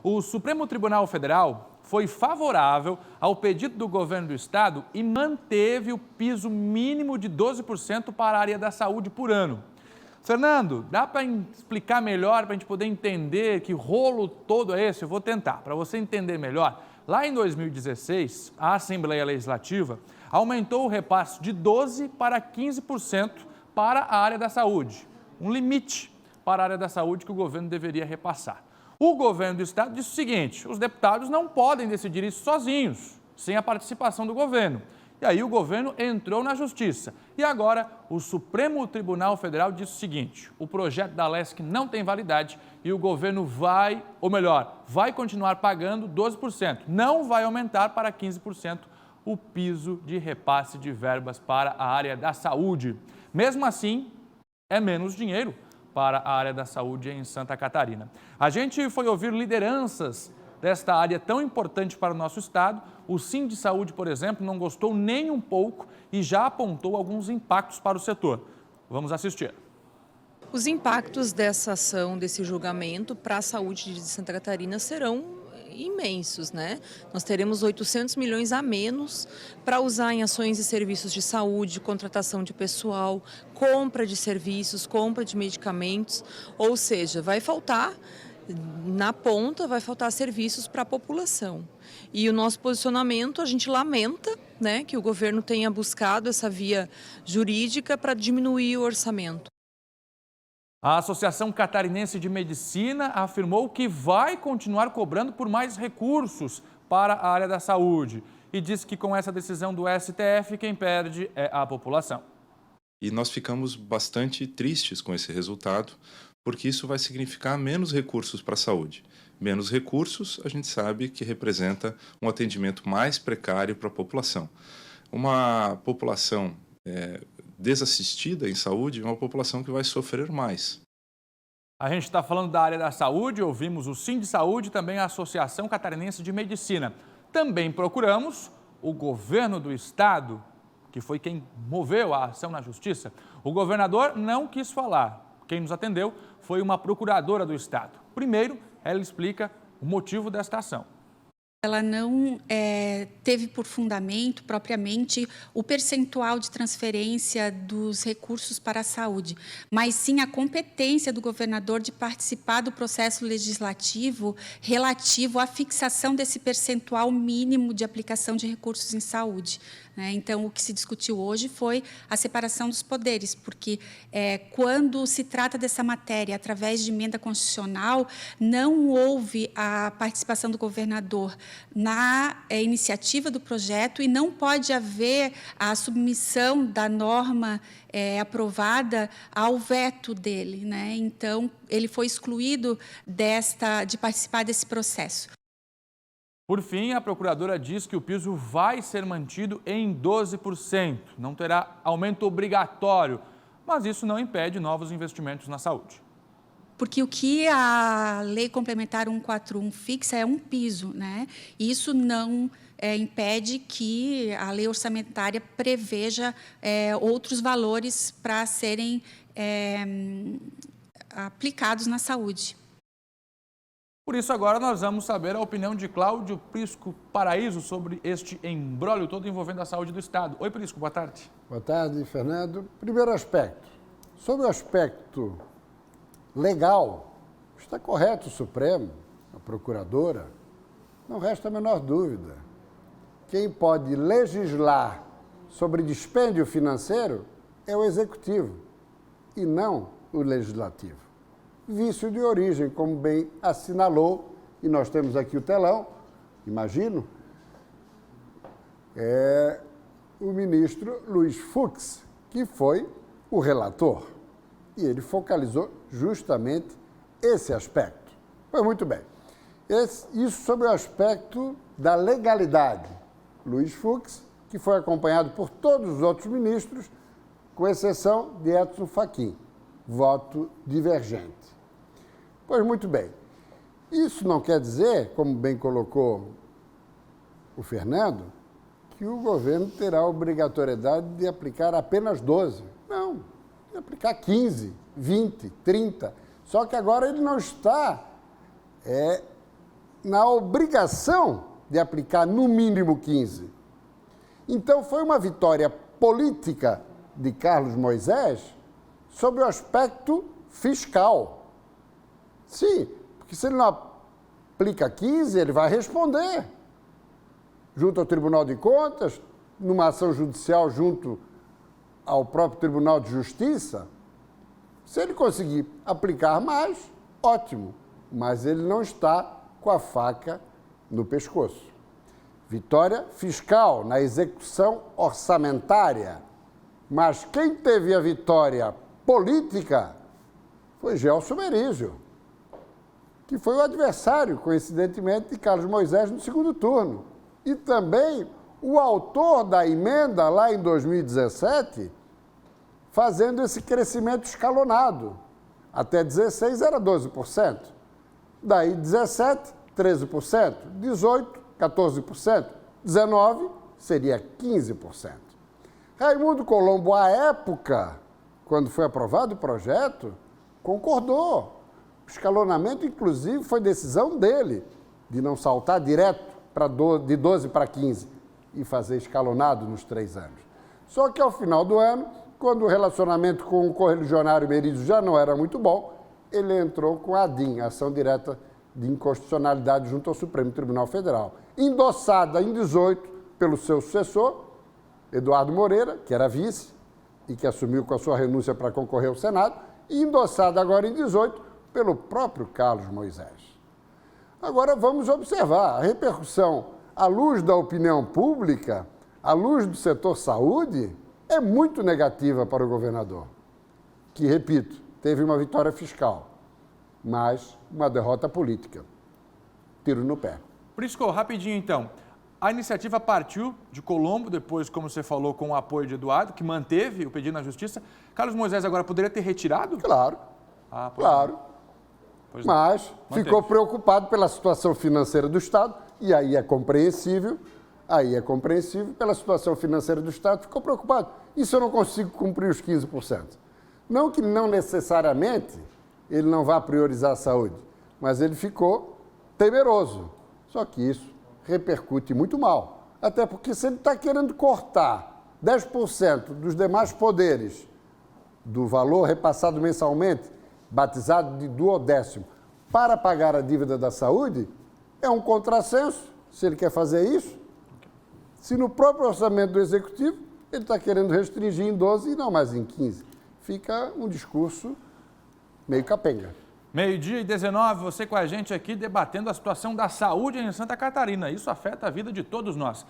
O Supremo Tribunal Federal foi favorável ao pedido do governo do estado e manteve o piso mínimo de 12% para a área da saúde por ano. Fernando, dá para explicar melhor, para a gente poder entender que rolo todo é esse? Eu vou tentar, para você entender melhor. Lá em 2016, a Assembleia Legislativa aumentou o repasse de 12% para 15% para a área da saúde. Um limite para a área da saúde que o governo deveria repassar. O governo do estado disse o seguinte: os deputados não podem decidir isso sozinhos, sem a participação do governo. E aí o governo entrou na justiça. E agora o Supremo Tribunal Federal disse o seguinte: o projeto da LESC não tem validade e o governo vai continuar pagando 12%. Não vai aumentar para 15% o piso de repasse de verbas para a área da saúde. Mesmo assim, é menos dinheiro para a área da saúde em Santa Catarina. A gente foi ouvir lideranças desta área tão importante para o nosso estado. O Sindisaúde, por exemplo, não gostou nem um pouco e já apontou alguns impactos para o setor. Vamos assistir. Os impactos dessa ação, desse julgamento para a saúde de Santa Catarina serão imensos, né? Nós teremos 800 milhões a menos para usar em ações e serviços de saúde, contratação de pessoal, compra de serviços, compra de medicamentos, ou seja, vai faltar, na ponta, vai faltar serviços para a população. E o nosso posicionamento, a gente lamenta, né, que o governo tenha buscado essa via jurídica para diminuir o orçamento. A Associação Catarinense de Medicina afirmou que vai continuar cobrando por mais recursos para a área da saúde e disse que com essa decisão do STF, quem perde é a população. E nós ficamos bastante tristes com esse resultado, porque isso vai significar menos recursos para a saúde. Menos recursos, a gente sabe que representa um atendimento mais precário para a população. Uma população desassistida em saúde é uma população que vai sofrer mais. A gente está falando da área da saúde, ouvimos o Sindisaúde e também a Associação Catarinense de Medicina. Também procuramos o governo do estado, que foi quem moveu a ação na justiça. O governador não quis falar. Quem nos atendeu foi uma procuradora do estado. Primeiro, ela explica o motivo desta ação. Ela não teve por fundamento, propriamente, o percentual de transferência dos recursos para a saúde, mas sim a competência do governador de participar do processo legislativo relativo à fixação desse percentual mínimo de aplicação de recursos em saúde. Então, o que se discutiu hoje foi a separação dos poderes, porque quando se trata dessa matéria através de emenda constitucional, não houve a participação do governador na iniciativa do projeto e não pode haver a submissão da norma aprovada ao veto dele. Então, ele foi excluído de participar desse processo. Por fim, a procuradora diz que o piso vai ser mantido em 12%. Não terá aumento obrigatório, mas isso não impede novos investimentos na saúde. Porque o que a Lei Complementar 141 fixa é um piso, Isso não impede que a lei orçamentária preveja outros valores para serem aplicados na saúde. Por isso, agora nós vamos saber a opinião de Cláudio Prisco Paraíso sobre este embrólio todo envolvendo a saúde do estado. Oi, Prisco, boa tarde. Boa tarde, Fernando. Primeiro aspecto. Sobre o aspecto legal, está correto o Supremo, a procuradora, não resta a menor dúvida. Quem pode legislar sobre dispêndio financeiro é o Executivo e não o Legislativo. Vício de origem, como bem assinalou, e nós temos aqui o telão, imagino, é o ministro Luiz Fux, que foi o relator. E ele focalizou justamente esse aspecto. Pois muito bem. Isso sobre o aspecto da legalidade. Luiz Fux, que foi acompanhado por todos os outros ministros, com exceção de Edson Fachin, voto divergente. Pois muito bem. Isso não quer dizer, como bem colocou o Fernando, que o governo terá a obrigatoriedade de aplicar apenas 12. Não, de aplicar 15, 20, 30. Só que agora ele não está na obrigação de aplicar no mínimo 15. Então, foi uma vitória política de Carlos Moisés sobre o aspecto fiscal. Sim, porque se ele não aplica 15, ele vai responder junto ao Tribunal de Contas, numa ação judicial junto ao próprio Tribunal de Justiça. Se ele conseguir aplicar mais, ótimo, mas ele não está com a faca no pescoço. Vitória fiscal na execução orçamentária, mas quem teve a vitória política foi Gelson Merizio, que foi o adversário, coincidentemente, de Carlos Moisés no segundo turno. E também o autor da emenda lá em 2017, fazendo esse crescimento escalonado. Até 16 era 12%. Daí 17, 13%. 18, 14%. 19 seria 15%. Raimundo Colombo, à época, quando foi aprovado o projeto, concordou. O escalonamento, inclusive, foi decisão dele, de não saltar direto de 12 para 15 e fazer escalonado nos 3 anos. Só que ao final do ano, quando o relacionamento com o correligionário Merizio já não era muito bom, ele entrou com a ADIM, Ação Direta de Inconstitucionalidade, junto ao Supremo Tribunal Federal, endossada em 18 pelo seu sucessor, Eduardo Moreira, que era vice e que assumiu com a sua renúncia para concorrer ao Senado, e endossada agora em 18 pelo próprio Carlos Moisés. Agora vamos observar a repercussão à luz da opinião pública, à luz do setor saúde, é muito negativa para o governador, que, repito, teve uma vitória fiscal, mas uma derrota política. Tiro no pé. Prisco, rapidinho então. A iniciativa partiu de Colombo, depois, como você falou, com o apoio de Eduardo, que manteve o pedido na Justiça. Carlos Moisés agora poderia ter retirado? Claro, claro. Mas ficou preocupado pela situação financeira do Estado, e aí é compreensível, pela situação financeira do Estado, ficou preocupado. Isso eu não consigo cumprir os 15%. Não que não necessariamente ele não vá priorizar a saúde, mas ele ficou temeroso. Só que isso repercute muito mal. Até porque se ele está querendo cortar 10% dos demais poderes do valor repassado mensalmente, batizado de duodécimo, para pagar a dívida da saúde, é um contrassenso, se ele quer fazer isso. Se no próprio orçamento do Executivo, ele está querendo restringir em 12 e não mais em 15. Fica um discurso meio capenga. 12h19, você com a gente aqui debatendo a situação da saúde em Santa Catarina. Isso afeta a vida de todos nós.